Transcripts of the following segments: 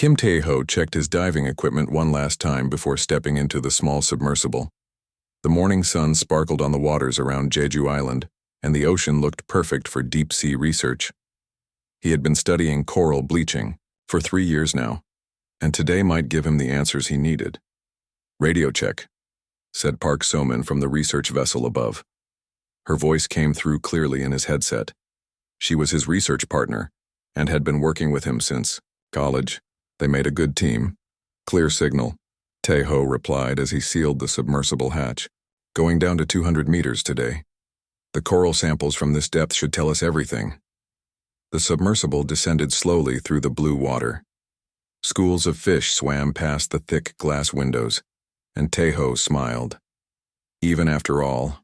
Kim Tae-ho checked his diving equipment one last time before stepping into the small submersible. The morning sun sparkled on the waters around Jeju Island, and the ocean looked perfect for deep-sea research. He had been studying coral bleaching for 3 years now, and today might give him the answers he needed. "Radio check," said Park So-min from the research vessel above. Her voice came through clearly in his headset. She was his research partner, and had been working with him since college. They made a good team. "Clear signal," Tae-ho replied as he sealed the submersible hatch. "Going down to 200 meters today. The coral samples from this depth should tell us everything." The submersible descended slowly through the blue water. Schools of fish swam past the thick glass windows, and Tae-ho smiled. Even after all,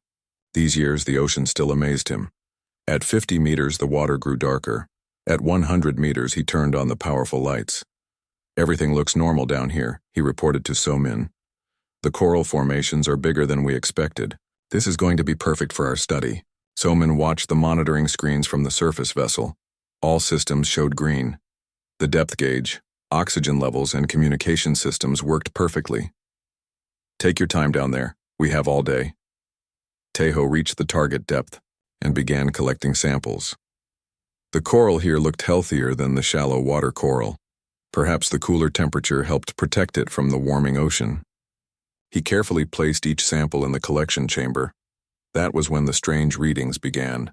these years the ocean still amazed him. At 50 meters the water grew darker. At 100 meters he turned on the powerful lights. "Everything looks normal down here," he reported to So-min. "The coral formations are bigger than we expected. This is going to be perfect for our study." So-min watched the monitoring screens from the surface vessel. All systems showed green. The depth gauge, oxygen levels, and communication systems worked perfectly. "Take your time down there. We have all day." Tae-ho reached the target depth and began collecting samples. The coral here looked healthier than the shallow water coral. Perhaps the cooler temperature helped protect it from the warming ocean. He carefully placed each sample in the collection chamber. That was when the strange readings began.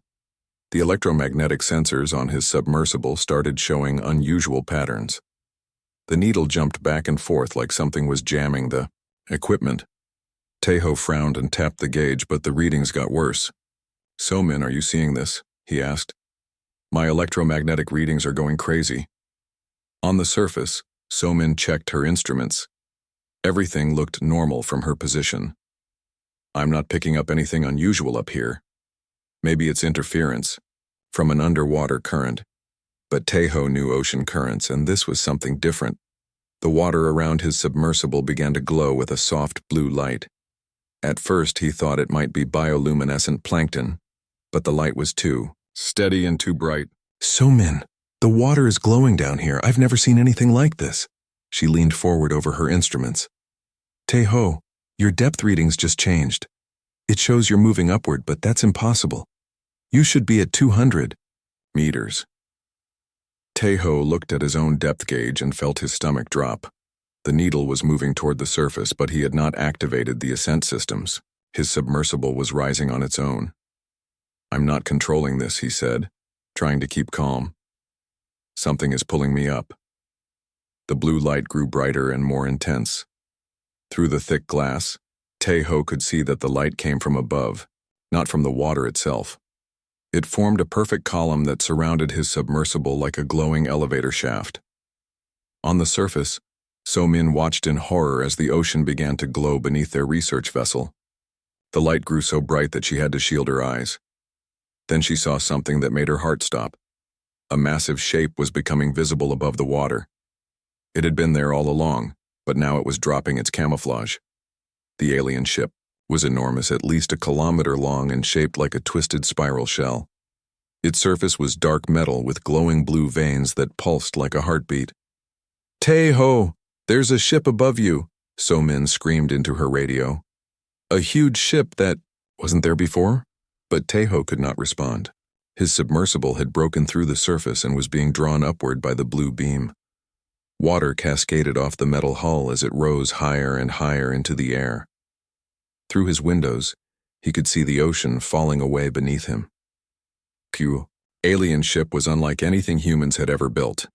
The electromagnetic sensors on his submersible started showing unusual patterns. The needle jumped back and forth like something was jamming the equipment. Tae-ho frowned and tapped the gauge, but the readings got worse. "So-min, are you seeing this?" he asked. "My electromagnetic readings are going crazy." On the surface, So-min checked her instruments. Everything looked normal from her position. "I'm not picking up anything unusual up here. Maybe it's interference from an underwater current." But Tae-ho knew ocean currents, and this was something different. The water around his submersible began to glow with a soft blue light. At first he thought it might be bioluminescent plankton, but the light was too steady and too bright. "So-min, the water is glowing down here. I've never seen anything like this." She leaned forward over her instruments. "Tae-ho, your depth readings just changed. It shows you're moving upward, but that's impossible. You should be at 200 meters. Tae-ho looked at his own depth gauge and felt his stomach drop. The needle was moving toward the surface, but he had not activated the ascent systems. His submersible was rising on its own. "I'm not controlling this," he said, trying to keep calm. "Something is pulling me up." The blue light grew brighter and more intense. Through the thick glass, Tae-ho could see that the light came from above, not from the water itself. It formed a perfect column that surrounded his submersible like a glowing elevator shaft. On the surface, So-min watched in horror as the ocean began to glow beneath their research vessel. The light grew so bright that she had to shield her eyes. Then she saw something that made her heart stop. A massive shape was becoming visible above the water. It had been there all along, but now it was dropping its camouflage. The alien ship was enormous, at least a kilometer long and shaped like a twisted spiral shell. Its surface was dark metal with glowing blue veins that pulsed like a heartbeat. "Tae-ho, there's a ship above you," So-min screamed into her radio. "A huge ship that wasn't there before?" But Tae-ho could not respond. His submersible had broken through the surface and was being drawn upward by the blue beam. Water cascaded off the metal hull as it rose higher and higher into the air. Through his windows, he could see the ocean falling away beneath him. The alien ship was unlike anything humans had ever built.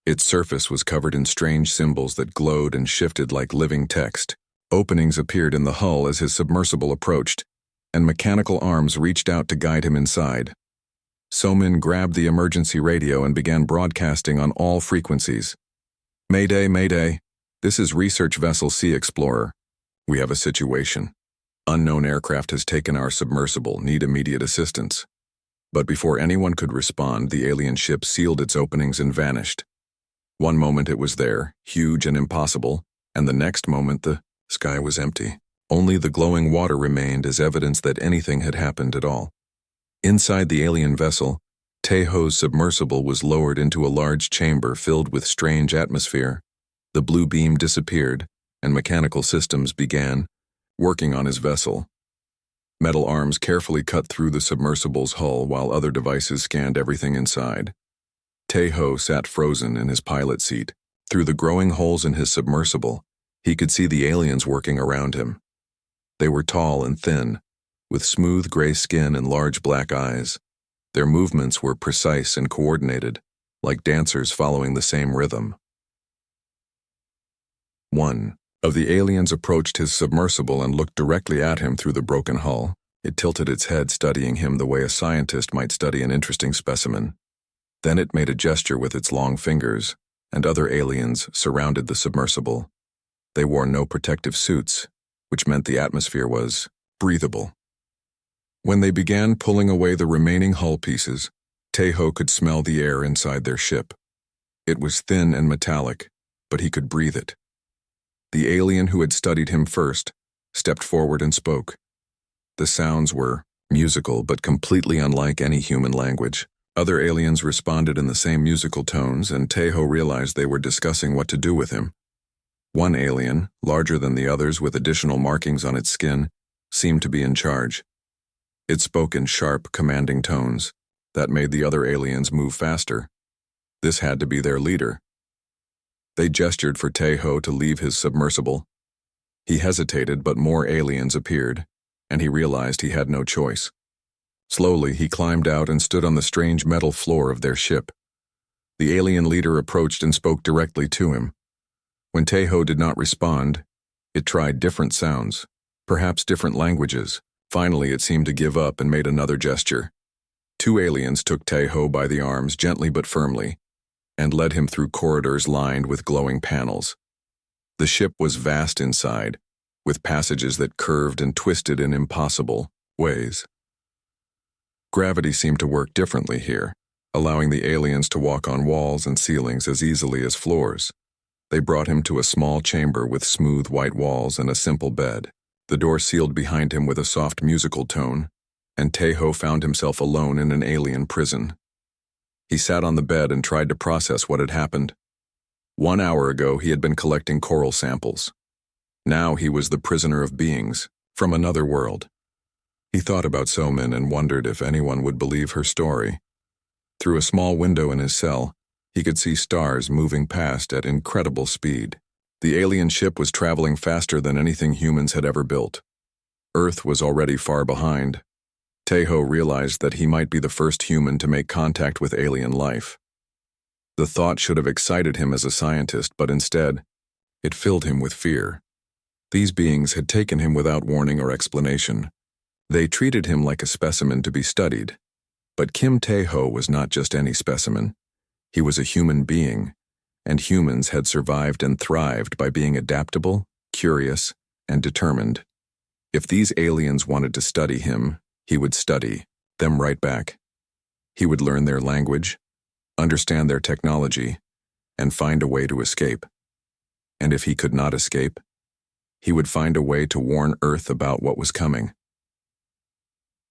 Its surface was covered in strange symbols that glowed and shifted like living text. Openings appeared in the hull as his submersible approached, and mechanical arms reached out to guide him inside. So-min grabbed the emergency radio and began broadcasting on all frequencies. "Mayday, Mayday. This is Research Vessel Sea Explorer. We have a situation. Unknown aircraft has taken our submersible. Need immediate assistance." But before anyone could respond, the alien ship sealed its openings and vanished. One moment it was there, huge and impossible, and the next moment the sky was empty. Only the glowing water remained as evidence that anything had happened at all. Inside the alien vessel, Tae-ho's submersible was lowered into a large chamber filled with strange atmosphere. The blue beam disappeared, and mechanical systems began working on his vessel. Metal arms carefully cut through the submersible's hull while other devices scanned everything inside. Tae-ho sat frozen in his pilot seat. Through the growing holes in his submersible, he could see the aliens working around him. They were tall and thin, with smooth gray skin and large black eyes. Their movements were precise and coordinated, like dancers following the same rhythm. One of the aliens approached his submersible and looked directly at him through the broken hull. It tilted its head, studying him the way a scientist might study an interesting specimen. Then it made a gesture with its long fingers, and other aliens surrounded the submersible. They wore no protective suits, which meant the atmosphere was breathable. When they began pulling away the remaining hull pieces, Tae-ho could smell the air inside their ship. It was thin and metallic, but he could breathe it. The alien who had studied him first stepped forward and spoke. The sounds were musical but completely unlike any human language. Other aliens responded in the same musical tones, and Tae-ho realized they were discussing what to do with him. One alien, larger than the others with additional markings on its skin, seemed to be in charge. It spoke in sharp, commanding tones that made the other aliens move faster. This had to be their leader. They gestured for Tae-ho to leave his submersible. He hesitated, but more aliens appeared, and he realized he had no choice. Slowly, he climbed out and stood on the strange metal floor of their ship. The alien leader approached and spoke directly to him. When Tae-ho did not respond, it tried different sounds, perhaps different languages. Finally, it seemed to give up and made another gesture. Two aliens took Tae-ho by the arms gently but firmly and led him through corridors lined with glowing panels. The ship was vast inside, with passages that curved and twisted in impossible ways. Gravity seemed to work differently here, allowing the aliens to walk on walls and ceilings as easily as floors. They brought him to a small chamber with smooth white walls and a simple bed. The door sealed behind him with a soft musical tone, and Tae-ho found himself alone in an alien prison. He sat on the bed and tried to process what had happened. 1 hour ago, he had been collecting coral samples. Now he was the prisoner of beings from another world. He thought about So-min and wondered if anyone would believe her story. Through a small window in his cell, he could see stars moving past at incredible speed. The alien ship was traveling faster than anything humans had ever built. Earth was already far behind. Tae-ho realized that he might be the first human to make contact with alien life. The thought should have excited him as a scientist, but instead, it filled him with fear. These beings had taken him without warning or explanation. They treated him like a specimen to be studied. But Kim Tae-ho was not just any specimen. He was a human being, and humans had survived and thrived by being adaptable, curious, and determined. If these aliens wanted to study him, he would study them right back. He would learn their language, understand their technology, and find a way to escape. And if he could not escape, he would find a way to warn Earth about what was coming.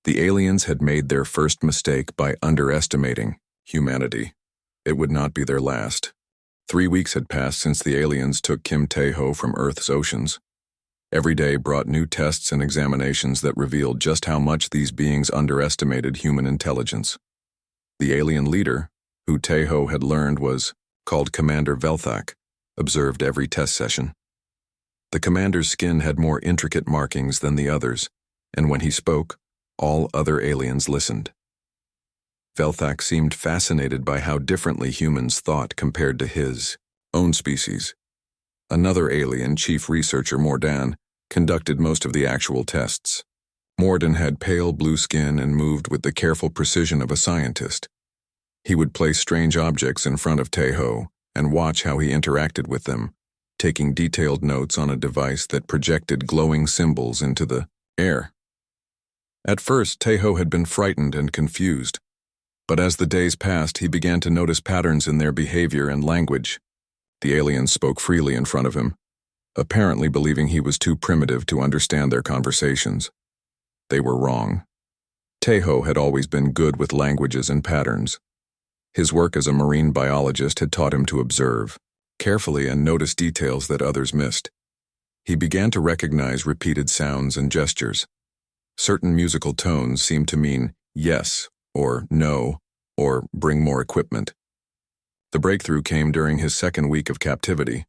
The aliens had made their first mistake by underestimating humanity. It would not be their last. 3 weeks had passed since the aliens took Kim Tae-ho from Earth's oceans. Every day brought new tests and examinations that revealed just how much these beings underestimated human intelligence. The alien leader, who Tae-ho had learned was called Commander Velthak, observed every test session. The commander's skin had more intricate markings than the others, and when he spoke, all other aliens listened. Velthak seemed fascinated by how differently humans thought compared to his own species. Another alien, Chief Researcher Mordan, conducted most of the actual tests. Mordan had pale blue skin and moved with the careful precision of a scientist. He would place strange objects in front of Tae-ho and watch how he interacted with them, taking detailed notes on a device that projected glowing symbols into the air. At first, Tae-ho had been frightened and confused, but as the days passed, he began to notice patterns in their behavior and language. The aliens spoke freely in front of him, apparently believing he was too primitive to understand their conversations. They were wrong. Tae-ho had always been good with languages and patterns. His work as a marine biologist had taught him to observe. carefully and noticed details that others missed. He began to recognize repeated sounds and gestures. Certain musical tones seemed to mean yes or no or bring more equipment. The breakthrough came during his second week of captivity.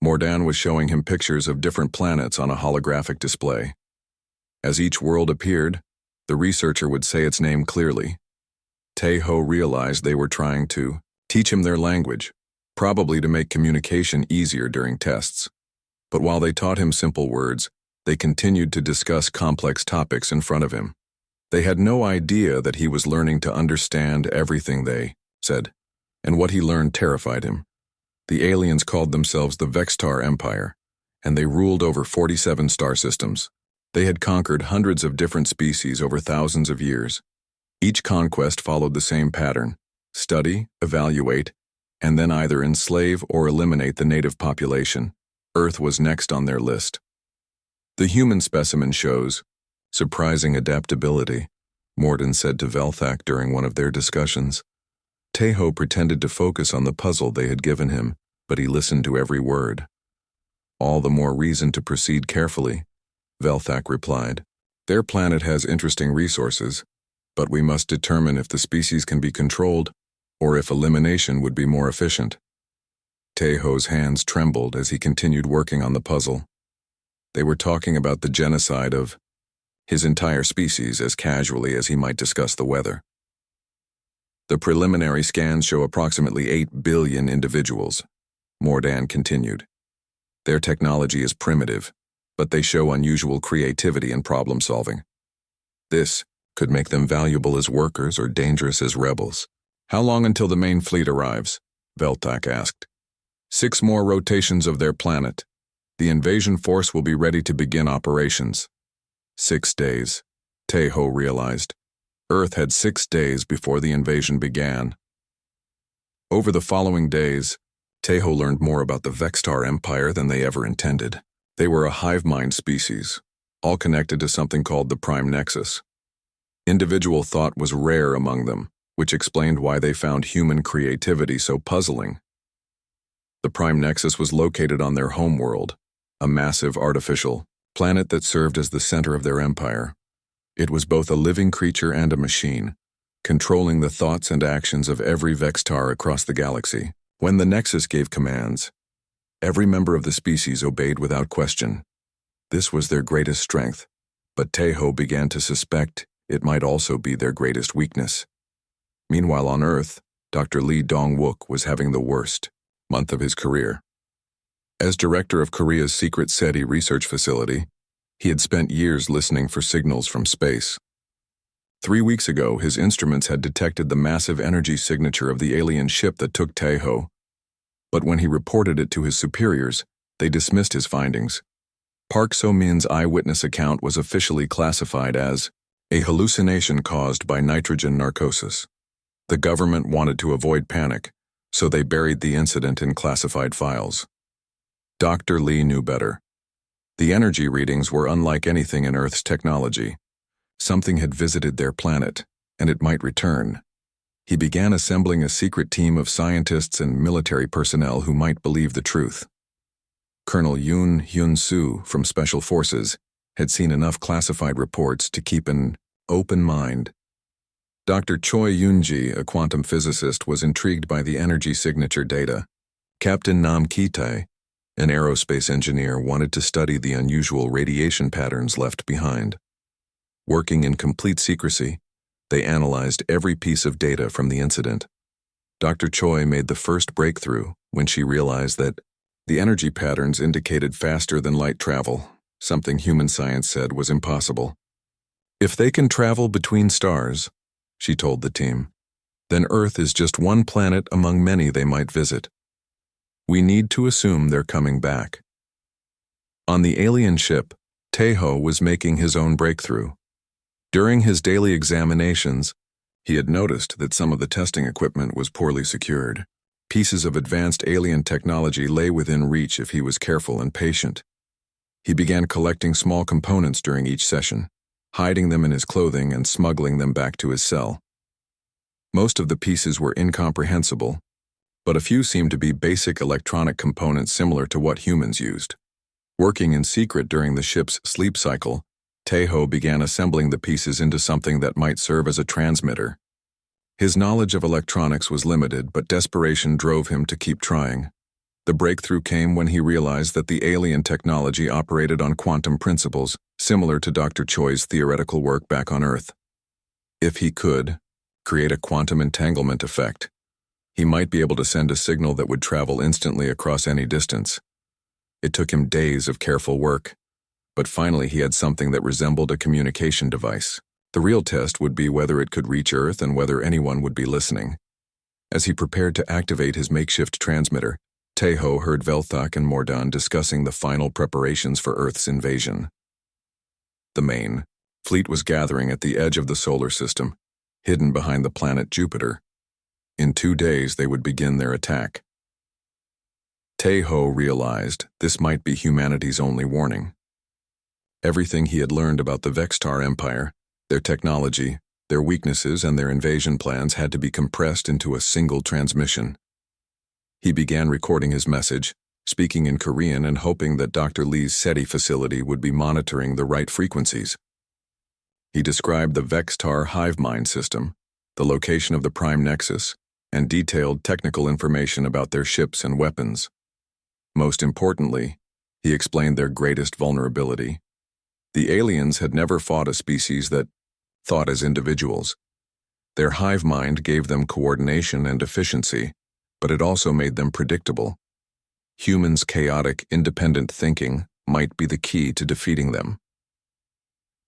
Mordan was showing him pictures of different planets on a holographic display. As each world appeared, the researcher would say its name clearly. Tae-ho realized they were trying to teach him their language, probably to make communication easier during tests. But while they taught him simple words, they continued to discuss complex topics in front of him. They had no idea that he was learning to understand everything they said, and what he learned terrified him. The aliens called themselves the Vextar Empire, and they ruled over 47 star systems. They had conquered hundreds of different species over thousands of years. Each conquest followed the same pattern: study, evaluate, and then either enslave or eliminate the native population. Earth was next on their list. The human specimen shows surprising adaptability, Morden said to Velthak during one of their discussions. Tae-ho pretended to focus on the puzzle they had given him, but he listened to every word. All the more reason to proceed carefully, Velthak replied. Their planet has interesting resources, but we must determine if the species can be controlled or if elimination would be more efficient. Tae-ho's hands trembled as he continued working on the puzzle. They were talking about the genocide of his entire species as casually as he might discuss the weather. The preliminary scans show approximately 8 billion individuals, Mordan continued. Their technology is primitive, but they show unusual creativity and problem-solving. This could make them valuable as workers or dangerous as rebels. How long until the main fleet arrives? Velthak asked. 6 more rotations of their planet. The invasion force will be ready to begin operations. 6 days, Tae-ho realized. Earth had 6 days before the invasion began. Over the following days, Tae-ho learned more about the Vextar Empire than they ever intended. They were a hive mind species, all connected to something called the Prime Nexus. Individual thought was rare among them, which explained why they found human creativity so puzzling. The Prime Nexus was located on their homeworld, a massive artificial planet that served as the center of their empire. It was both a living creature and a machine, controlling the thoughts and actions of every Vextar across the galaxy. When the Nexus gave commands, every member of the species obeyed without question. This was their greatest strength, but Tae-ho began to suspect it might also be their greatest weakness. Meanwhile on Earth, Dr. Lee Dong-wook was having the worst month of his career. As director of Korea's secret SETI research facility, he had spent years listening for signals from space. 3 weeks ago, his instruments had detected the massive energy signature of the alien ship that took Tae-ho. But when he reported it to his superiors, they dismissed his findings. Park So-min's eyewitness account was officially classified as a hallucination caused by nitrogen narcosis. The government wanted to avoid panic, so they buried the incident in classified files. Dr. Lee knew better. The energy readings were unlike anything in Earth's technology. Something had visited their planet, and it might return. He began assembling a secret team of scientists and military personnel who might believe the truth. Colonel Yoon Hyun-soo from Special Forces had seen enough classified reports to keep an open mind. Dr. Choi Yoon-ji, a quantum physicist, was intrigued by the energy signature data. Captain Nam Ki-tae, an aerospace engineer, wanted to study the unusual radiation patterns left behind. Working in complete secrecy, they analyzed every piece of data from the incident. Dr. Choi made the first breakthrough when she realized that the energy patterns indicated faster than light travel, something human science said was impossible. If they can travel between stars, she told the team, then Earth is just one planet among many they might visit. We need to assume they're coming back. On the alien ship, Tae-ho was making his own breakthrough. During his daily examinations, he had noticed that some of the testing equipment was poorly secured. Pieces of advanced alien technology lay within reach if he was careful and patient. He began collecting small components during each session, hiding them in his clothing and smuggling them back to his cell. Most of the pieces were incomprehensible, but a few seemed to be basic electronic components similar to what humans used. Working in secret during the ship's sleep cycle, Taeho began assembling the pieces into something that might serve as a transmitter. His knowledge of electronics was limited, but desperation drove him to keep trying. The breakthrough came when he realized that the alien technology operated on quantum principles, similar to Dr. Choi's theoretical work back on Earth. If he could create a quantum entanglement effect, he might be able to send a signal that would travel instantly across any distance. It took him days of careful work, but finally he had something that resembled a communication device. The real test would be whether it could reach Earth and whether anyone would be listening. As he prepared to activate his makeshift transmitter, Taeho heard Velthak and Mordan discussing the final preparations for Earth's invasion. The main fleet was gathering at the edge of the solar system, hidden behind the planet Jupiter. In 2 days they would begin their attack. Taeho realized this might be humanity's only warning. Everything he had learned about the Vextar Empire, their technology, their weaknesses, and their invasion plans had to be compressed into a single transmission. He began recording his message, speaking in Korean and hoping that Dr. Lee's SETI facility would be monitoring the right frequencies. He described the Vextar hive mind system, the location of the prime nexus, and detailed technical information about their ships and weapons. Most importantly, he explained their greatest vulnerability. The aliens had never fought a species that thought as individuals. Their hive mind gave them coordination and efficiency, but it also made them predictable. Humans' chaotic, independent thinking might be the key to defeating them.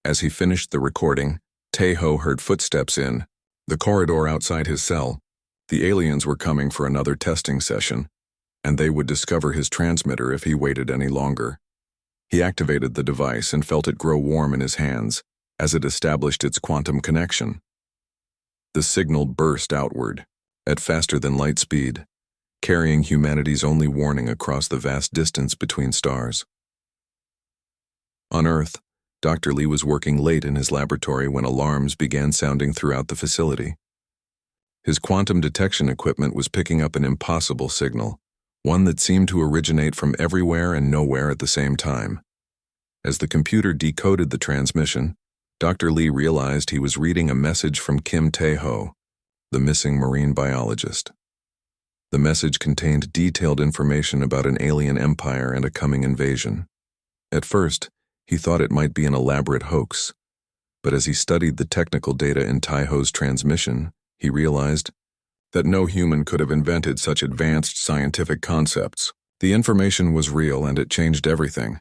As he finished the recording, Taeho heard footsteps in the corridor outside his cell. The aliens were coming for another testing session, and they would discover his transmitter if he waited any longer. He activated the device and felt it grow warm in his hands as it established its quantum connection. The signal burst outward, at faster than light speed, carrying humanity's only warning across the vast distance between stars. On Earth, Dr. Lee was working late in his laboratory when alarms began sounding throughout the facility. His quantum detection equipment was picking up an impossible signal, one that seemed to originate from everywhere and nowhere at the same time. As the computer decoded the transmission, Dr. Lee realized he was reading a message from Kim Taeho, the missing marine biologist. The message contained detailed information about an alien empire and a coming invasion. At first, he thought it might be an elaborate hoax, but as he studied the technical data in Taeho's transmission, he realized that no human could have invented such advanced scientific concepts. The information was real and it changed everything.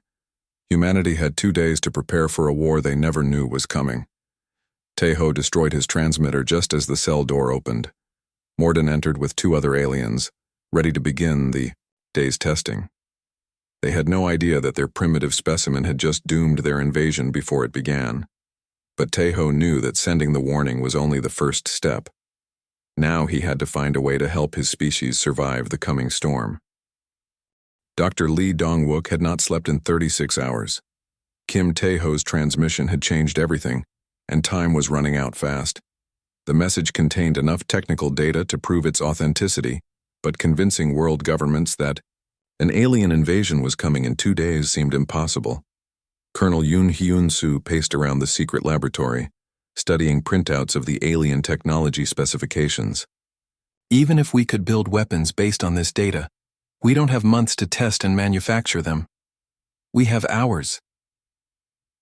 Humanity had 2 days to prepare for a war they never knew was coming. Taeho destroyed his transmitter just as the cell door opened. Morden entered with 2 other aliens, ready to begin the day's testing. They had no idea that their primitive specimen had just doomed their invasion before it began. But Taeho knew that sending the warning was only the first step. Now he had to find a way to help his species survive the coming storm. Dr. Lee Dong-wook had not slept in 36 hours. Kim Taeho's transmission had changed everything, and time was running out fast. The message contained enough technical data to prove its authenticity, but convincing world governments that an alien invasion was coming in 2 days seemed impossible. Colonel Yoon Hyun-soo paced around the secret laboratory, studying printouts of the alien technology specifications. Even if we could build weapons based on this data, we don't have months to test and manufacture them. We have hours.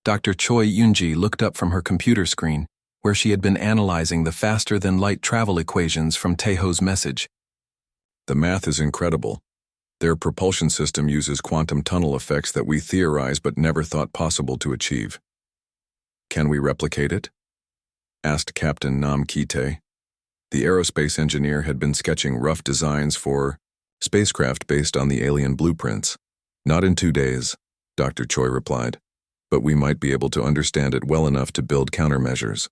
Dr. Choi Yoonji looked up from her computer screen, where she had been analyzing the faster-than-light travel equations from Taeho's message. The math is incredible. Their propulsion system uses quantum tunnel effects that we theorize but never thought possible to achieve. Can we replicate it? Asked Captain Nam Ki-tae. The aerospace engineer had been sketching rough designs for spacecraft based on the alien blueprints. Not in 2 days, Dr. Choi replied, but we might be able to understand it well enough to build countermeasures.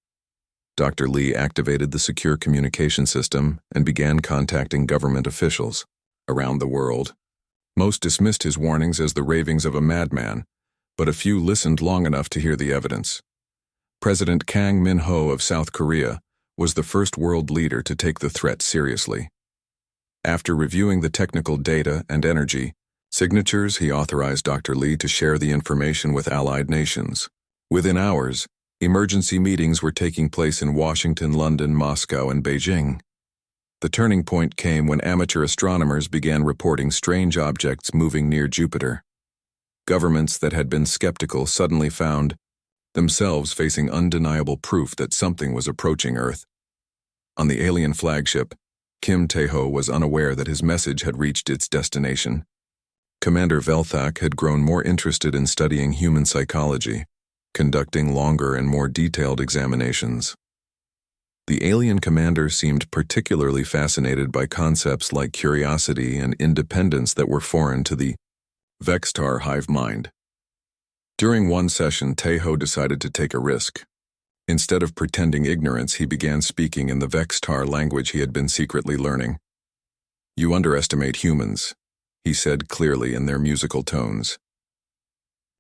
Dr. Lee activated the secure communication system and began contacting government officials around the world. Most dismissed his warnings as the ravings of a madman, but a few listened long enough to hear the evidence. President Kang Min-ho of South Korea was the first world leader to take the threat seriously. After reviewing the technical data and energy signatures, he authorized Dr. Lee to share the information with allied nations. Within hours, emergency meetings were taking place in Washington, London, Moscow, and Beijing. The turning point came when amateur astronomers began reporting strange objects moving near Jupiter. Governments that had been skeptical suddenly found themselves facing undeniable proof that something was approaching Earth. On the alien flagship, Kim Tae-ho was unaware that his message had reached its destination. Commander Velthak had grown more interested in studying human psychology, conducting longer and more detailed examinations. The alien commander seemed particularly fascinated by concepts like curiosity and independence that were foreign to the Vextar hive mind. During one session, Tae-ho decided to take a risk. Instead of pretending ignorance, he began speaking in the Vextar language he had been secretly learning. "You underestimate humans," he said clearly in their musical tones.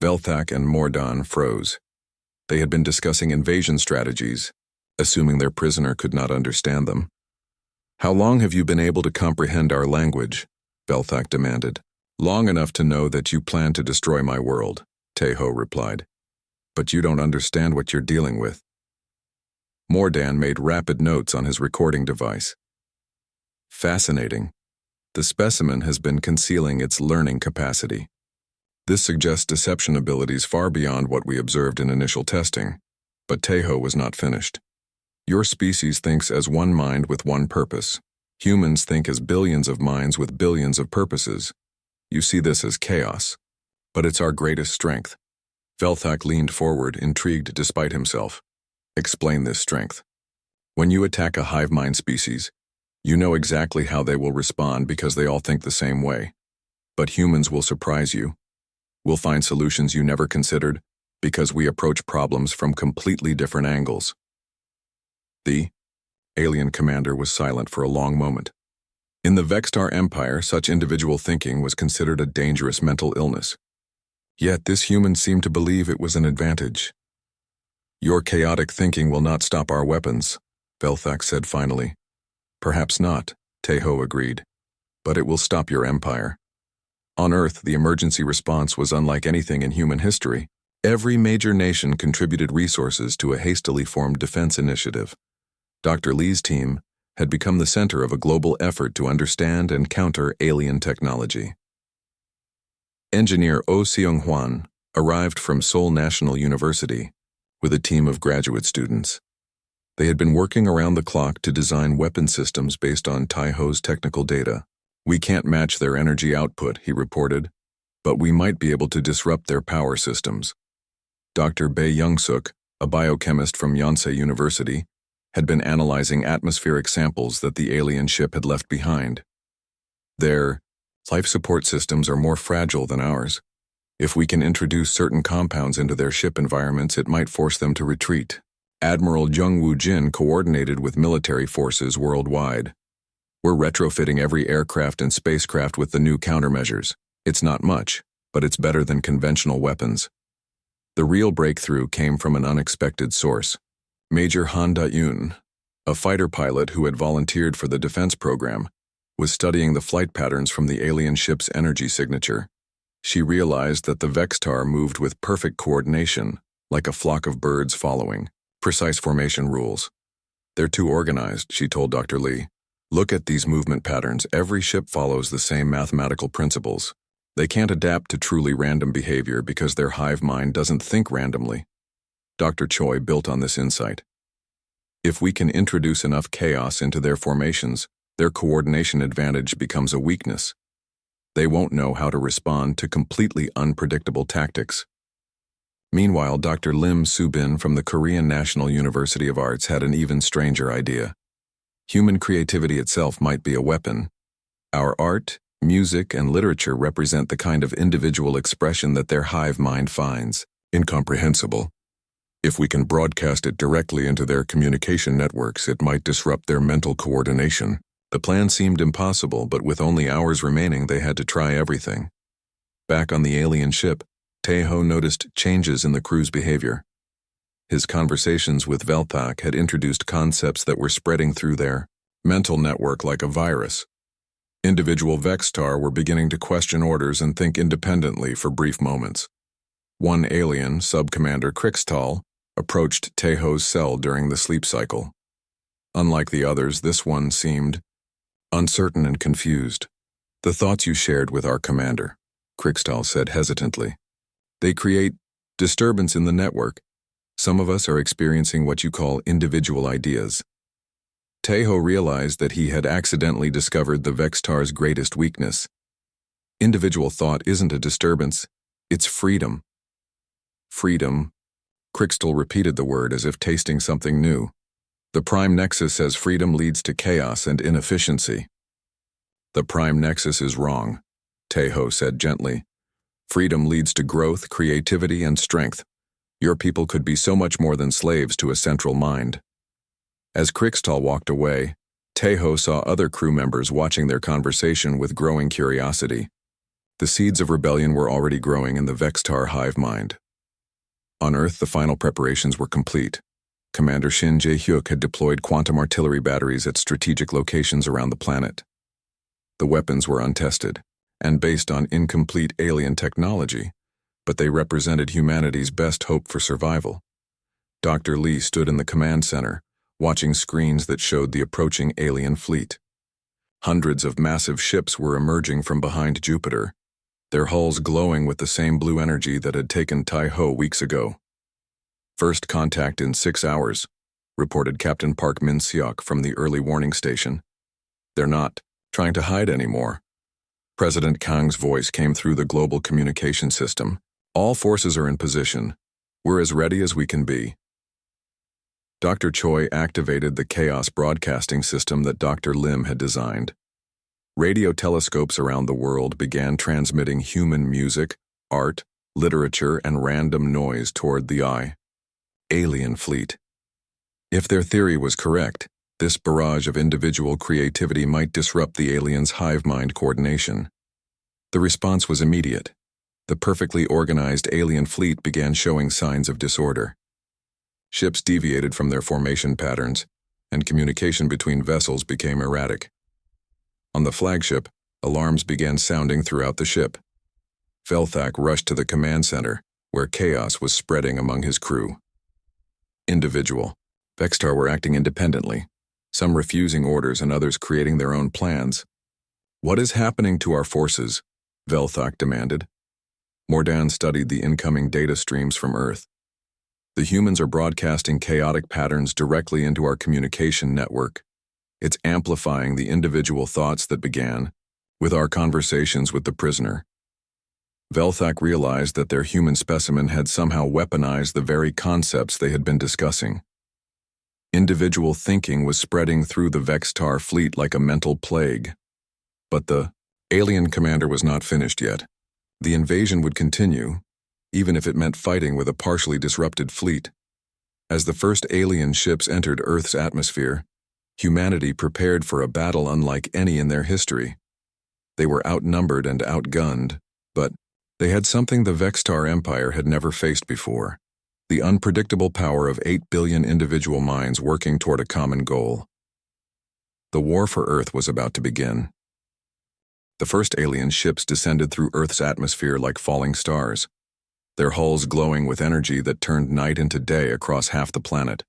Velthak and Mordan froze. They had been discussing invasion strategies, assuming their prisoner could not understand them. "How long have you been able to comprehend our language?" Velthak demanded. "Long enough to know that you plan to destroy my world," Tae-ho replied. "But you don't understand what you're dealing with." Mordan made rapid notes on his recording device. "Fascinating. The specimen has been concealing its learning capacity. This suggests deception abilities far beyond what we observed in initial testing." But Tae-ho was not finished. "Your species thinks as one mind with one purpose. Humans think as billions of minds with billions of purposes. You see this as chaos, but it's our greatest strength." Velthak leaned forward, intrigued despite himself. "Explain this strength." "When you attack a hive mind species, you know exactly how they will respond because they all think the same way. But humans will surprise you. We'll find solutions you never considered because we approach problems from completely different angles." The alien commander was silent for a long moment. In the Vextar Empire, such individual thinking was considered a dangerous mental illness. Yet this human seemed to believe it was an advantage. "Your chaotic thinking will not stop our weapons," Velthak said finally. "Perhaps not," Tae-ho agreed, "but it will stop your empire." On Earth, the emergency response was unlike anything in human history. Every major nation contributed resources to a hastily formed defense initiative. Dr. Lee's team had become the center of a global effort to understand and counter alien technology. Engineer Oh Seung-hwan arrived from Seoul National University with a team of graduate students. They had been working around the clock to design weapon systems based on Tae-ho's technical data. "We can't match their energy output," he reported, "but we might be able to disrupt their power systems." Dr. Bae Young-suk, a biochemist from Yonsei University, had been analyzing atmospheric samples that the alien ship had left behind. Their life support systems are more fragile than ours. If we can introduce certain compounds into their ship environments, it might force them to retreat. Admiral Jung Woo-jin coordinated with military forces worldwide. "We're retrofitting every aircraft and spacecraft with the new countermeasures. It's not much, but it's better than conventional weapons." The real breakthrough came from an unexpected source. Major Han Da-yoon, a fighter pilot who had volunteered for the defense program, was studying the flight patterns from the alien ship's energy signature. She realized that the Vextar moved with perfect coordination, like a flock of birds following precise formation rules. "They're too organized," she told Dr. Lee. "Look at these movement patterns. Every ship follows the same mathematical principles. They can't adapt to truly random behavior because their hive mind doesn't think randomly." Dr. Choi built on this insight. "If we can introduce enough chaos into their formations, their coordination advantage becomes a weakness. They won't know how to respond to completely unpredictable tactics." Meanwhile, Dr. Lim Soo-bin from the Korean National University of Arts had an even stranger idea. Human creativity itself might be a weapon. Our art, music, and literature represent the kind of individual expression that their hive mind finds incomprehensible. If we can broadcast it directly into their communication networks, it might disrupt their mental coordination. The plan seemed impossible, but with only hours remaining, they had to try everything. Back on the alien ship, Tae-ho noticed changes in the crew's behavior. His conversations with Velthak had introduced concepts that were spreading through their mental network like a virus. Individual Vextar were beginning to question orders and think independently for brief moments. One alien, Sub-Commander Krixtal, approached Teho's cell during the sleep cycle. Unlike the others, this one seemed uncertain and confused. "The thoughts you shared with our commander," Krixtal said hesitantly. "They create disturbance in the network. Some of us are experiencing what you call individual ideas." Teho realized that he had accidentally discovered the Vextar's greatest weakness. Individual thought isn't a disturbance, it's freedom. Freedom. Krixtal repeated the word as if tasting something new. "The Prime Nexus says freedom leads to chaos and inefficiency." "The Prime Nexus is wrong," Teho said gently. "Freedom leads to growth, creativity, and strength. Your people could be so much more than slaves to a central mind." As Krixtal walked away, Teho saw other crew members watching their conversation with growing curiosity. The seeds of rebellion were already growing in the Vextar hive mind. On Earth, the final preparations were complete. Commander Shin Jae-hyuk had deployed quantum artillery batteries at strategic locations around the planet. The weapons were untested, and based on incomplete alien technology, but they represented humanity's best hope for survival. Dr. Lee stood in the command center, watching screens that showed the approaching alien fleet. Hundreds of massive ships were emerging from behind Jupiter, their hulls glowing with the same blue energy that had taken Taiho weeks ago. "First contact in 6 hours," reported Captain Park Min-seok from the early warning station. "They're not trying to hide anymore." President Kang's voice came through the global communication system. "All forces are in position. We're as ready as we can be." Dr. Choi activated the chaos broadcasting system that Dr. Lim had designed. Radio telescopes around the world began transmitting human music, art, literature, and random noise toward the eye. Alien fleet. If their theory was correct, this barrage of individual creativity might disrupt the aliens' hive mind coordination. The response was immediate. The perfectly organized alien fleet began showing signs of disorder. Ships deviated from their formation patterns, and communication between vessels became erratic. On the flagship, alarms began sounding throughout the ship. Velthak rushed to the command center, where chaos was spreading among his crew. Individual. Vextar were acting independently, some refusing orders and others creating their own plans. "What is happening to our forces?" Velthak demanded. Mordan studied the incoming data streams from Earth. "The humans are broadcasting chaotic patterns directly into our communication network. It's amplifying the individual thoughts that began with our conversations with the prisoner." Velthak realized that their human specimen had somehow weaponized the very concepts they had been discussing. Individual thinking was spreading through the Vextar fleet like a mental plague. But the alien commander was not finished yet. The invasion would continue, even if it meant fighting with a partially disrupted fleet. As the first alien ships entered Earth's atmosphere, humanity prepared for a battle unlike any in their history. They were outnumbered and outgunned, but they had something the Vextar Empire had never faced before: the unpredictable power of 8 billion individual minds working toward a common goal. The war for Earth was about to begin. The first alien ships descended through Earth's atmosphere like falling stars, their hulls glowing with energy that turned night into day across half the planet.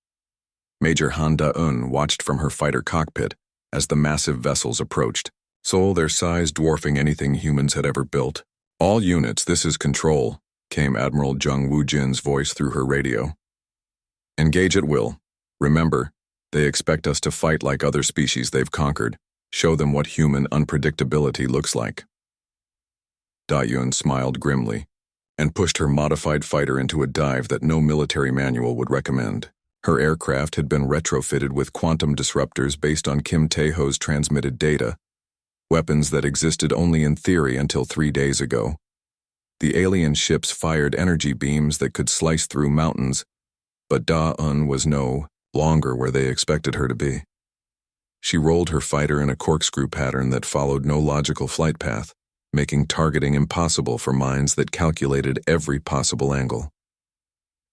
Major Han Da-eun watched from her fighter cockpit as the massive vessels approached, their size dwarfing anything humans had ever built. "All units, this is Control," came Admiral Jung Woo-jin's voice through her radio. "Engage at will. Remember, they expect us to fight like other species they've conquered. Show them what human unpredictability looks like." Da-eun smiled grimly and pushed her modified fighter into a dive that no military manual would recommend. Her aircraft had been retrofitted with quantum disruptors based on Kim Taeho's transmitted data, weapons that existed only in theory until 3 days ago. The alien ships fired energy beams that could slice through mountains, but Da-eun was no longer where they expected her to be. She rolled her fighter in a corkscrew pattern that followed no logical flight path, making targeting impossible for minds that calculated every possible angle.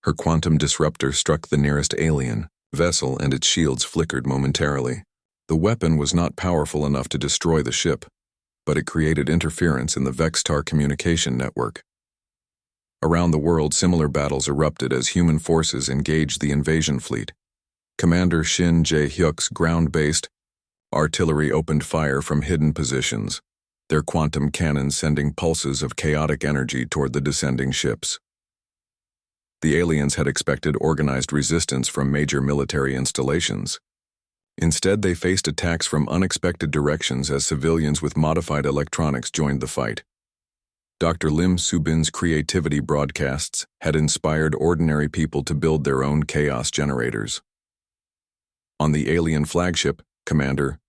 Her quantum disruptor struck the nearest alien vessel and its shields flickered momentarily. The weapon was not powerful enough to destroy the ship, but it created interference in the Vextar communication network. Around the world, similar battles erupted as human forces engaged the invasion fleet. Commander Shin Jae-hyuk's ground-based artillery opened fire from hidden positions, their quantum cannons sending pulses of chaotic energy toward the descending ships. The aliens had expected organized resistance from major military installations. Instead, they faced attacks from unexpected directions as civilians with modified electronics joined the fight. Dr. Lim Subin's creativity broadcasts had inspired ordinary people to build their own chaos generators. On the alien flagship, Commander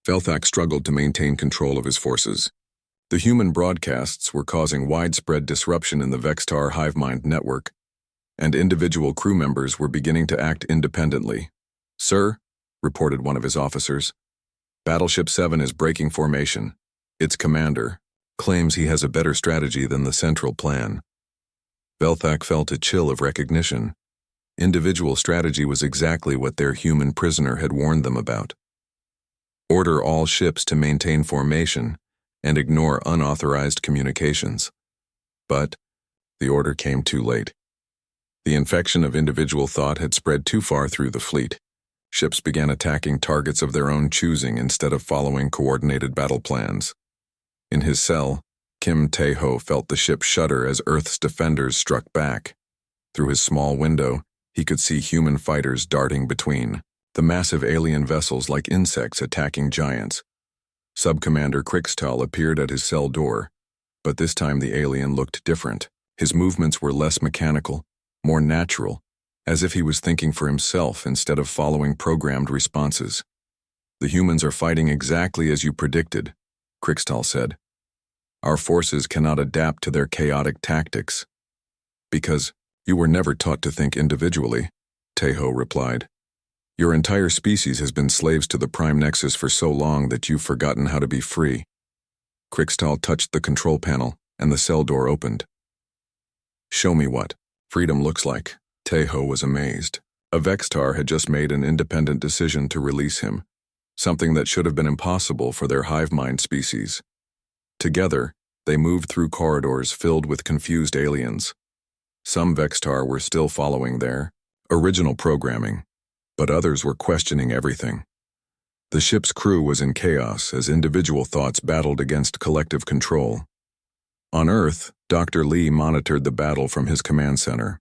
Velthak struggled to maintain control of his forces. The human broadcasts were causing widespread disruption in the Vextar Hivemind network, and individual crew members were beginning to act independently. "Sir," reported one of his officers, "Battleship 7 is breaking formation. Its commander claims he has a better strategy than the central plan." Velthak felt a chill of recognition. Individual strategy was exactly what their human prisoner had warned them about. Order all ships to maintain formation and ignore unauthorized communications. But the order came too late. The infection of individual thought had spread too far through the fleet. Ships began attacking targets of their own choosing instead of following coordinated battle plans. In his cell, Kim Tae-ho felt the ship shudder as Earth's defenders struck back. Through his small window, he could see human fighters darting between the massive alien vessels like insects attacking giants. Sub-Commander Krikstal appeared at his cell door, but this time the alien looked different. His movements were less mechanical, more natural, as if he was thinking for himself instead of following programmed responses. "The humans are fighting exactly as you predicted," Krikstal said. "Our forces cannot adapt to their chaotic tactics." "Because you were never taught to think individually," Tae-ho replied. "Your entire species has been slaves to the Prime Nexus for so long that you've forgotten how to be free." Krikstal touched the control panel, and the cell door opened. "Show me what freedom looks like." Tae-ho was amazed. A Vextar had just made an independent decision to release him, something that should have been impossible for their hive-mind species. Together, they moved through corridors filled with confused aliens. Some Vextar were still following their original programming, but others were questioning everything. The ship's crew was in chaos as individual thoughts battled against collective control. On Earth, Dr. Lee monitored the battle from his command center.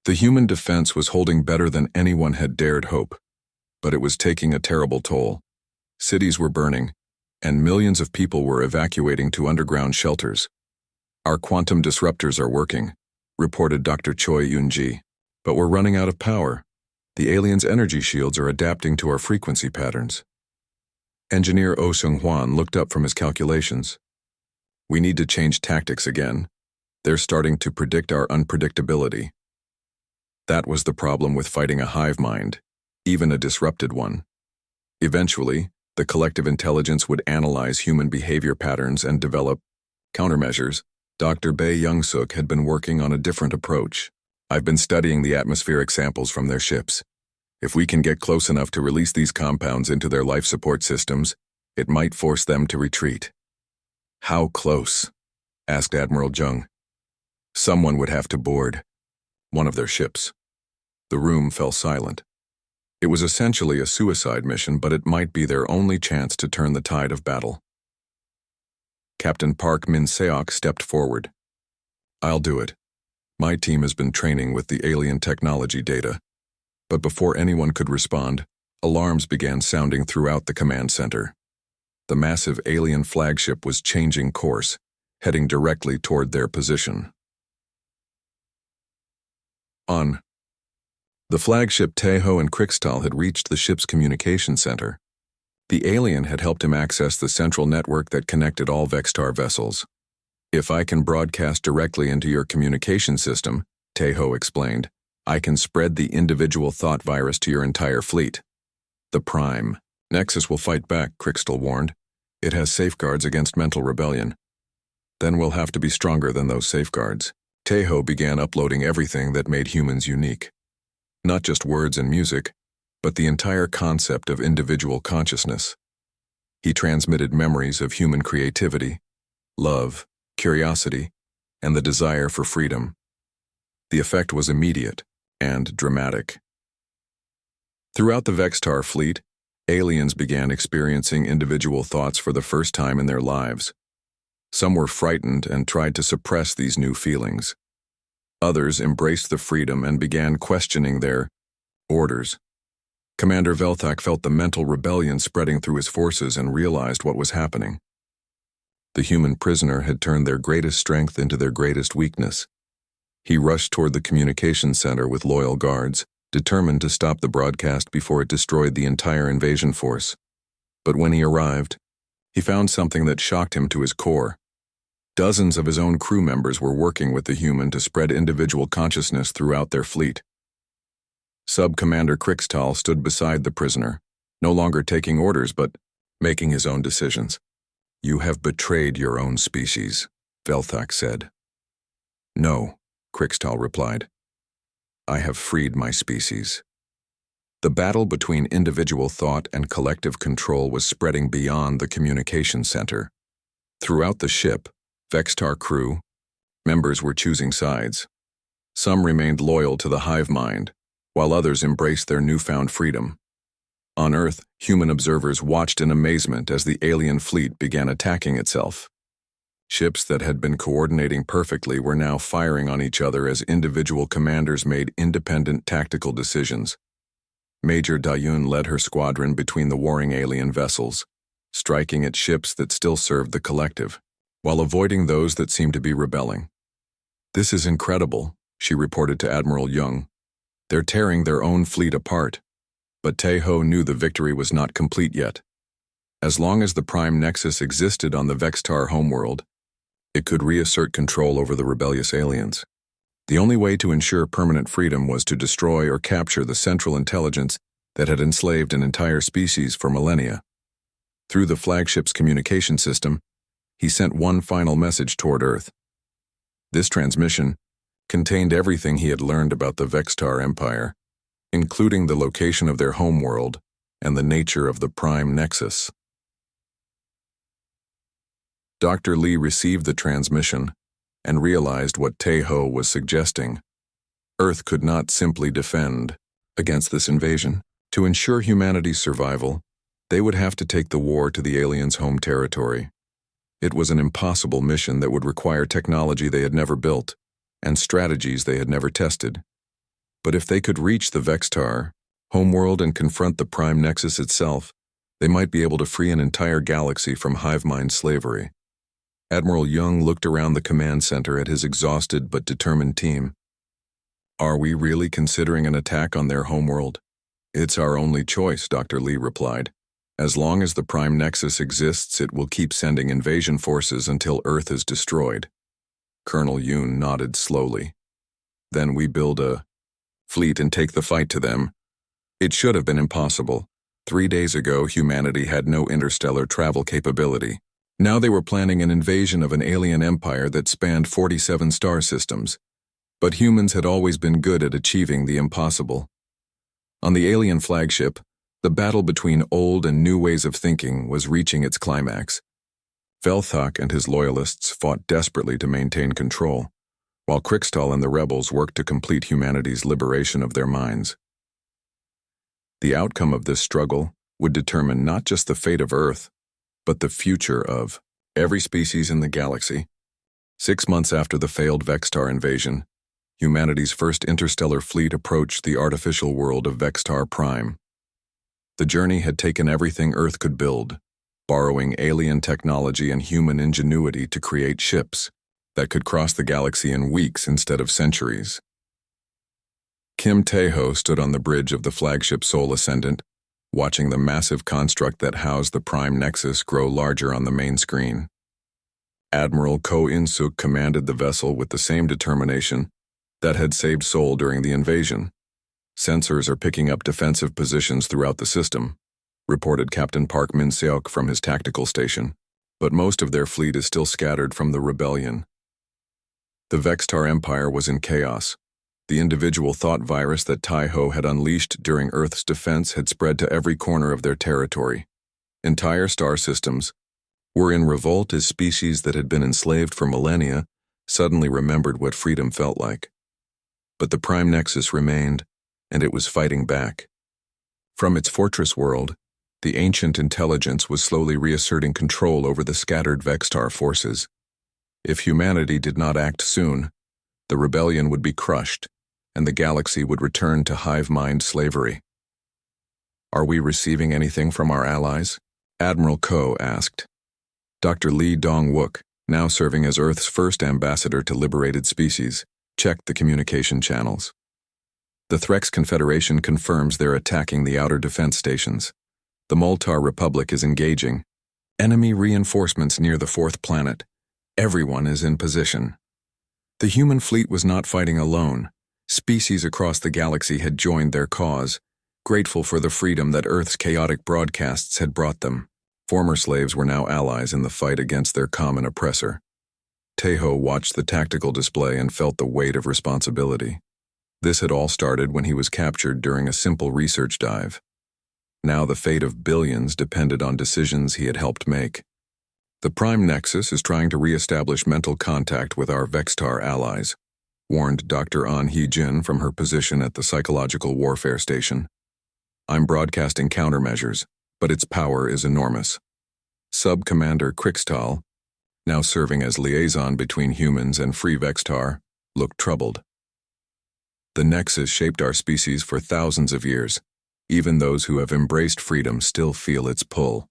The human defense was holding better than anyone had dared hope, but it was taking a terrible toll. Cities were burning, and millions of people were evacuating to underground shelters. "Our quantum disruptors are working," reported Dr. Choi Yoon-ji, "but we're running out of power. The aliens' energy shields are adapting to our frequency patterns." Engineer Oh Seung-hwan looked up from his calculations. "We need to change tactics again. They're starting to predict our unpredictability." That was the problem with fighting a hive mind, even a disrupted one. Eventually, the collective intelligence would analyze human behavior patterns and develop countermeasures. Dr. Bae Young-suk had been working on a different approach. "I've been studying the atmospheric samples from their ships. If we can get close enough to release these compounds into their life support systems, it might force them to retreat." "How close?" asked Admiral Jung. "Someone would have to board one of their ships." The room fell silent. It was essentially a suicide mission, but it might be their only chance to turn the tide of battle. Captain Park Min-seok stepped forward. "I'll do it. My team has been training with the alien technology data." But before anyone could respond, alarms began sounding throughout the command center. The massive alien flagship was changing course, heading directly toward their position. On the flagship, Tae-ho and Krikstal had reached the ship's communication center. The alien had helped him access the central network that connected all Vextar vessels. "If I can broadcast directly into your communication system," Tae-ho explained, "I can spread the individual thought virus to your entire fleet." "The Prime Nexus will fight back," Krikstal warned. "It has safeguards against mental rebellion." "Then we'll have to be stronger than those safeguards." Tae-ho began uploading everything that made humans unique. Not just words and music, but the entire concept of individual consciousness. He transmitted memories of human creativity, love, curiosity, and the desire for freedom. The effect was immediate and dramatic. Throughout the Vextar fleet, aliens began experiencing individual thoughts for the first time in their lives. Some were frightened and tried to suppress these new feelings. Others embraced the freedom and began questioning their orders. Commander Velthak felt the mental rebellion spreading through his forces and realized what was happening. The human prisoner had turned their greatest strength into their greatest weakness. He rushed toward the communications center with loyal guards, determined to stop the broadcast before it destroyed the entire invasion force. But when he arrived, he found something that shocked him to his core. Dozens of his own crew members were working with the human to spread individual consciousness throughout their fleet. Sub-Commander Krixtal stood beside the prisoner, no longer taking orders but making his own decisions. "You have betrayed your own species," Velthak said. "No," Krixtal replied. "I have freed my species." The battle between individual thought and collective control was spreading beyond the communication center. Throughout the ship, Vextar crew members were choosing sides. Some remained loyal to the hive mind, while others embraced their newfound freedom. On Earth, human observers watched in amazement as the alien fleet began attacking itself. Ships that had been coordinating perfectly were now firing on each other as individual commanders made independent tactical decisions. Major Dayun led her squadron between the warring alien vessels, striking at ships that still served the collective, while avoiding those that seemed to be rebelling. "This is incredible," she reported to Admiral Young. "They're tearing their own fleet apart." But Tae-ho knew the victory was not complete yet. As long as the Prime Nexus existed on the Vextar homeworld, it could reassert control over the rebellious aliens. The only way to ensure permanent freedom was to destroy or capture the central intelligence that had enslaved an entire species for millennia. Through the flagship's communication system, he sent one final message toward Earth. This transmission contained everything he had learned about the Vextar Empire, including the location of their homeworld and the nature of the Prime Nexus. Dr. Lee received the transmission and realized what Tae-ho was suggesting. Earth could not simply defend against this invasion. To ensure humanity's survival, they would have to take the war to the aliens' home territory. It was an impossible mission that would require technology they had never built and strategies they had never tested. But if they could reach the Vextar homeworld and confront the Prime Nexus itself, they might be able to free an entire galaxy from hive mind slavery. Admiral Young looked around the command center at his exhausted but determined team. "Are we really considering an attack on their homeworld?" "It's our only choice," Dr. Lee replied. "As long as the Prime Nexus exists, it will keep sending invasion forces until Earth is destroyed." Colonel Yoon nodded slowly. "Then we build a fleet and take the fight to them." It should have been impossible. 3 days ago, humanity had no interstellar travel capability. Now they were planning an invasion of an alien empire that spanned 47 star systems. But humans had always been good at achieving the impossible. On the alien flagship, the battle between old and new ways of thinking was reaching its climax. Velthak and his loyalists fought desperately to maintain control, while Krixtal and the rebels worked to complete humanity's liberation of their minds. The outcome of this struggle would determine not just the fate of Earth, but the future of every species in the galaxy. 6 months after the failed Vextar invasion, humanity's first interstellar fleet approached the artificial world of Vextar Prime. The journey had taken everything Earth could build, borrowing alien technology and human ingenuity to create ships that could cross the galaxy in weeks instead of centuries. Kim Tae-ho stood on the bridge of the flagship Soul Ascendant, watching the massive construct that housed the Prime Nexus grow larger on the main screen. Admiral Ko In-suk commanded the vessel with the same determination that had saved Seoul during the invasion. "Sensors are picking up defensive positions throughout the system," reported Captain Park Min-seok from his tactical station, "but most of their fleet is still scattered from the rebellion." The Vextar Empire was in chaos. The individual thought virus that Tae-ho had unleashed during Earth's defense had spread to every corner of their territory. Entire star systems were in revolt as species that had been enslaved for millennia suddenly remembered what freedom felt like. But the Prime Nexus remained, and it was fighting back. From its fortress world, the ancient intelligence was slowly reasserting control over the scattered Vextar forces. If humanity did not act soon, the rebellion would be crushed, and the galaxy would return to hive-mind slavery. "Are we receiving anything from our allies?" Admiral Ko asked. Dr. Lee Dong-wook, now serving as Earth's first ambassador to liberated species, checked the communication channels. The Threx Confederation confirms they're attacking the outer defense stations. The Moltar Republic is engaging. Enemy reinforcements near the fourth planet. Everyone is in position. The human fleet was not fighting alone. Species across the galaxy had joined their cause, grateful for the freedom that Earth's chaotic broadcasts had brought them. Former slaves were now allies in the fight against their common oppressor. Taeho watched the tactical display and felt the weight of responsibility. This had all started when he was captured during a simple research dive. Now the fate of billions depended on decisions he had helped make. "The Prime Nexus is trying to re-establish mental contact with our Vextar allies," warned Dr. An Hee-jin from her position at the Psychological Warfare Station. "I'm broadcasting countermeasures, but its power is enormous." Sub-Commander Krikstal, now serving as liaison between humans and Free Vextar, looked troubled. "The Nexus shaped our species for thousands of years. Even those who have embraced freedom still feel its pull."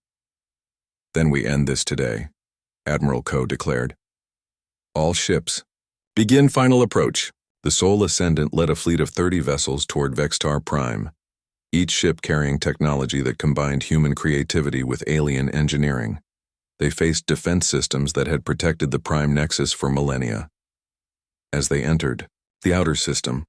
"Then we end this today," Admiral Ko declared. "All ships, begin final approach." The Sol Ascendant led a fleet of 30 vessels toward Vextar Prime, each ship carrying technology that combined human creativity with alien engineering. They faced defense systems that had protected the Prime Nexus for millennia. As they entered the outer system,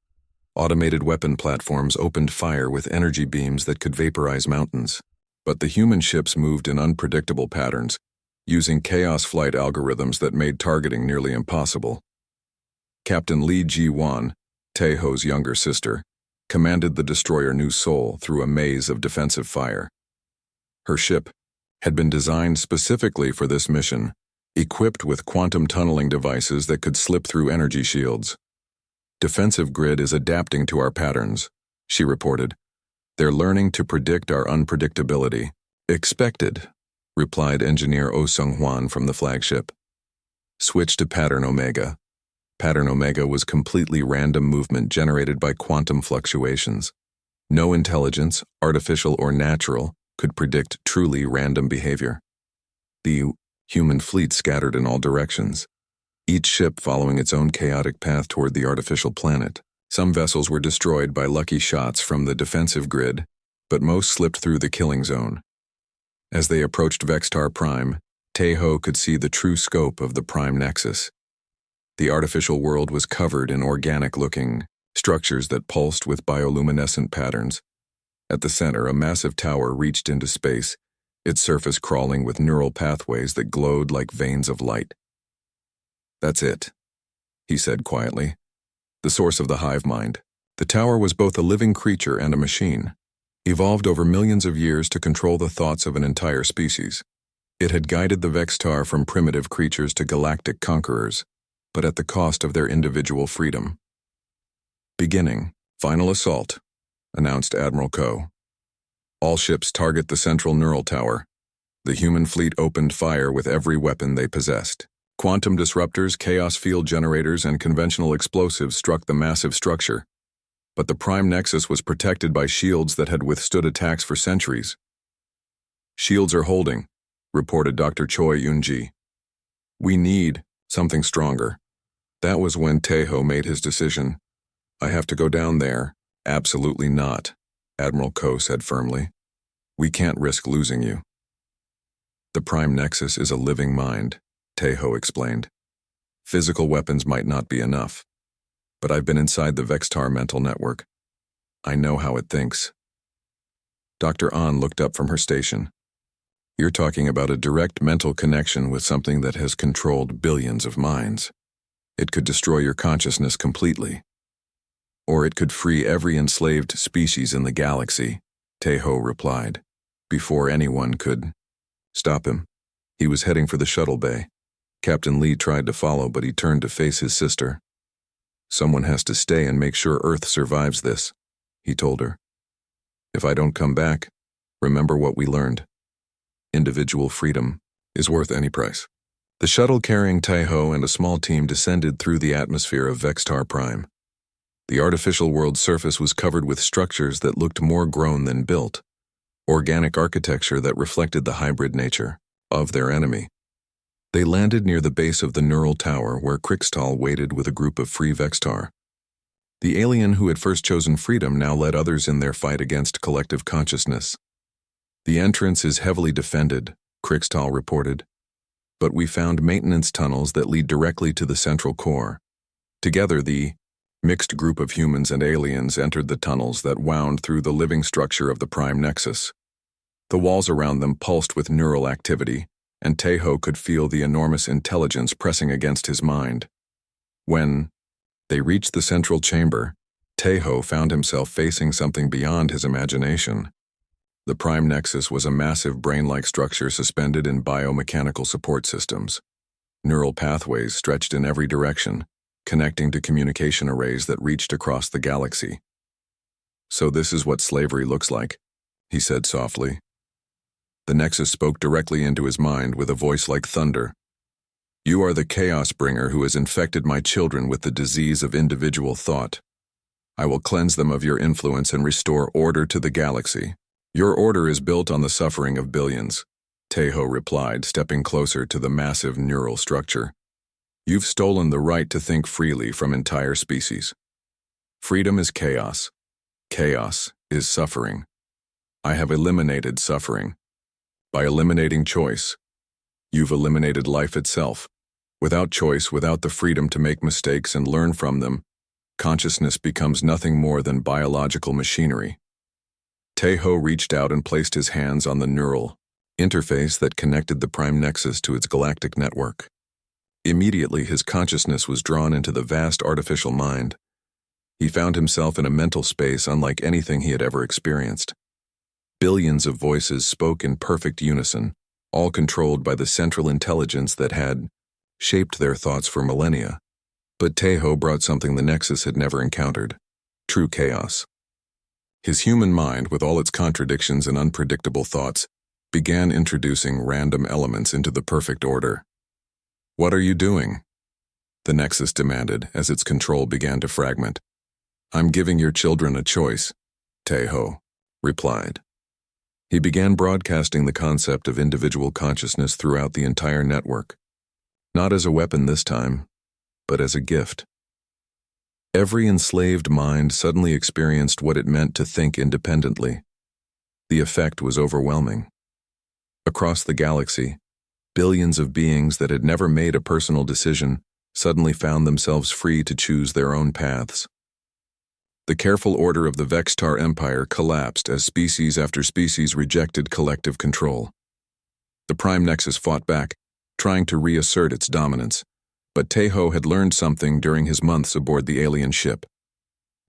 automated weapon platforms opened fire with energy beams that could vaporize mountains. But the human ships moved in unpredictable patterns, using chaos flight algorithms that made targeting nearly impossible. Captain Lee Ji-won, Taeho's younger sister, commanded the destroyer New Seoul through a maze of defensive fire. Her ship had been designed specifically for this mission, equipped with quantum tunneling devices that could slip through energy shields. "Defensive grid is adapting to our patterns," she reported. "They're learning to predict our unpredictability." "Expected," replied Engineer Oh Sung-hwan from the flagship. "Switch to Pattern Omega." Pattern Omega was completely random movement generated by quantum fluctuations. No intelligence, artificial or natural, could predict truly random behavior. The human fleet scattered in all directions, each ship following its own chaotic path toward the artificial planet. Some vessels were destroyed by lucky shots from the defensive grid, but most slipped through the killing zone. As they approached Vextar Prime, Taeho could see the true scope of the Prime Nexus. The artificial world was covered in organic-looking structures that pulsed with bioluminescent patterns. At the center, a massive tower reached into space, its surface crawling with neural pathways that glowed like veins of light. "That's it," he said quietly. "The source of the hive mind." The tower was both a living creature and a machine, evolved over millions of years to control the thoughts of an entire species. It had guided the Vextar from primitive creatures to galactic conquerors, but at the cost of their individual freedom. "Beginning, final assault," announced Admiral Ko. "All ships target the central neural tower." The human fleet opened fire with every weapon they possessed. Quantum disruptors, chaos field generators, and conventional explosives struck the massive structure. But the Prime Nexus was protected by shields that had withstood attacks for centuries. "Shields are holding," reported Dr. Choi Yoon-ji. "We need something stronger." That was when Taeho made his decision. "I have to go down there." "Absolutely not," Admiral Ko said firmly. "We can't risk losing you." "The Prime Nexus is a living mind," Taeho explained. "Physical weapons might not be enough, but I've been inside the Vextar mental network. I know how it thinks." Dr. An looked up from her station. "You're talking about a direct mental connection with something that has controlled billions of minds. It could destroy your consciousness completely. Or it could free every enslaved species in the galaxy," Taeho replied, "before anyone could Stop him. He was heading for the shuttle bay. Captain Lee tried to follow, but he turned to face his sister. Someone has to stay and make sure Earth survives this, he told her. If I don't come back, remember what we learned. Individual freedom is worth any price. The shuttle carrying Tai-Ho and a small team descended through the atmosphere of Vextar Prime. The artificial world's surface was covered with structures that looked more grown than built, organic architecture that reflected the hybrid nature of their enemy. They landed near the base of the neural tower where Krixtal waited with a group of free Vextar. The alien who had first chosen freedom now led others in their fight against collective consciousness. The entrance is heavily defended, Krixtal reported, but we found maintenance tunnels that lead directly to the central core. Together, the mixed group of humans and aliens entered the tunnels that wound through the living structure of the Prime Nexus. The walls around them pulsed with neural activity, and Tai-Ho could feel the enormous intelligence pressing against his mind. When they reached the central chamber, Tai-Ho found himself facing something beyond his imagination. The Prime Nexus was a massive brain-like structure suspended in biomechanical support systems. Neural pathways stretched in every direction, connecting to communication arrays that reached across the galaxy. So this is what slavery looks like, he said softly. The Nexus spoke directly into his mind with a voice like thunder. You are the chaos bringer who has infected my children with the disease of individual thought. I will cleanse them of your influence and restore order to the galaxy. Your order is built on the suffering of billions, Tai-Ho replied, stepping closer to the massive neural structure. You've stolen the right to think freely from entire species. Freedom is chaos. Chaos is suffering. I have eliminated suffering. By eliminating choice, you've eliminated life itself. Without choice, without the freedom to make mistakes and learn from them, consciousness becomes nothing more than biological machinery. Tai-Ho reached out and placed his hands on the neural interface that connected the Prime Nexus to its galactic network. Immediately, his consciousness was drawn into the vast artificial mind. He found himself in a mental space unlike anything he had ever experienced. Billions of voices spoke in perfect unison, all controlled by the central intelligence that had shaped their thoughts for millennia. But Tai-Ho brought something the Nexus had never encountered: true chaos. His human mind, with all its contradictions and unpredictable thoughts, began introducing random elements into the perfect order. What are you doing? The Nexus demanded as its control began to fragment. I'm giving your children a choice, Tai-Ho replied. He began broadcasting the concept of individual consciousness throughout the entire network, not as a weapon this time, but as a gift. Every enslaved mind suddenly experienced what it meant to think independently. The effect was overwhelming. Across the galaxy, billions of beings that had never made a personal decision suddenly found themselves free to choose their own paths. The careful order of the Vextar Empire collapsed as species after species rejected collective control. The Prime Nexus fought back, trying to reassert its dominance, but Tai-Ho had learned something during his months aboard the alien ship.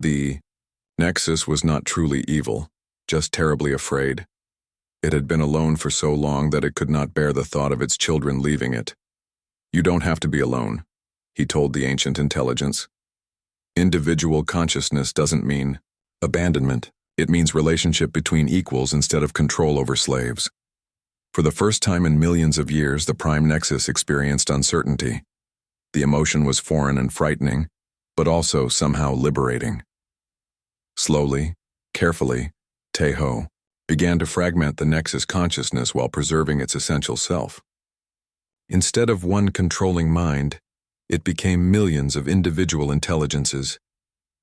The Nexus was not truly evil, just terribly afraid. It had been alone for so long that it could not bear the thought of its children leaving it. You don't have to be alone, he told the ancient intelligence. Individual consciousness doesn't mean abandonment. It means relationship between equals instead of control over slaves. For the first time in millions of years, the Prime Nexus experienced uncertainty. The emotion was foreign and frightening, but also somehow liberating. Slowly, carefully, Tai-Ho began to fragment the Nexus consciousness while preserving its essential self. Instead of one controlling mind, it became millions of individual intelligences,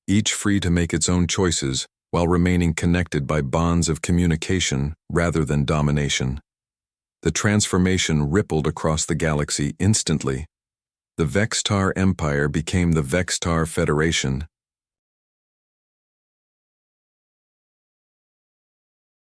each free to make its own choices while remaining connected by bonds of communication rather than domination. The transformation rippled across the galaxy instantly. The Vextar Empire became the Vextar Federation,